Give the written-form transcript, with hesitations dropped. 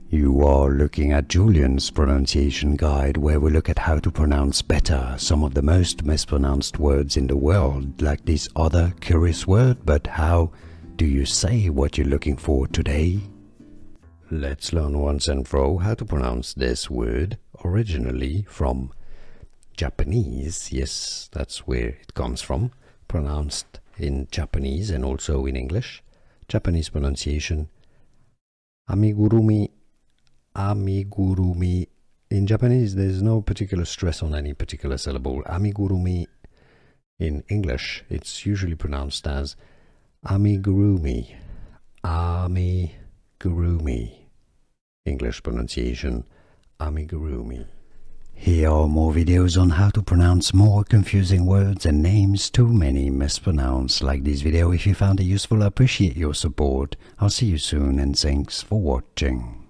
You are looking at Julian's pronunciation guide, where we look at how to pronounce better some of the most mispronounced words in the world, like this other curious word. But how do you say what you're looking for today? Let's learn once and for all how to pronounce this word, originally from Japanese. Yes, that's where it comes from, pronounced in Japanese and also in English. Japanese pronunciation, amigurumi. Amigurumi. In Japanese, there's no particular stress on any particular syllable. Amigurumi. In English, it's usually pronounced as amigurumi. Amigurumi. English pronunciation, amigurumi. Here are more videos on how to pronounce more confusing words and names too many mispronounced. Like this video if you found it useful. I appreciate your support. I'll see you soon and thanks for watching.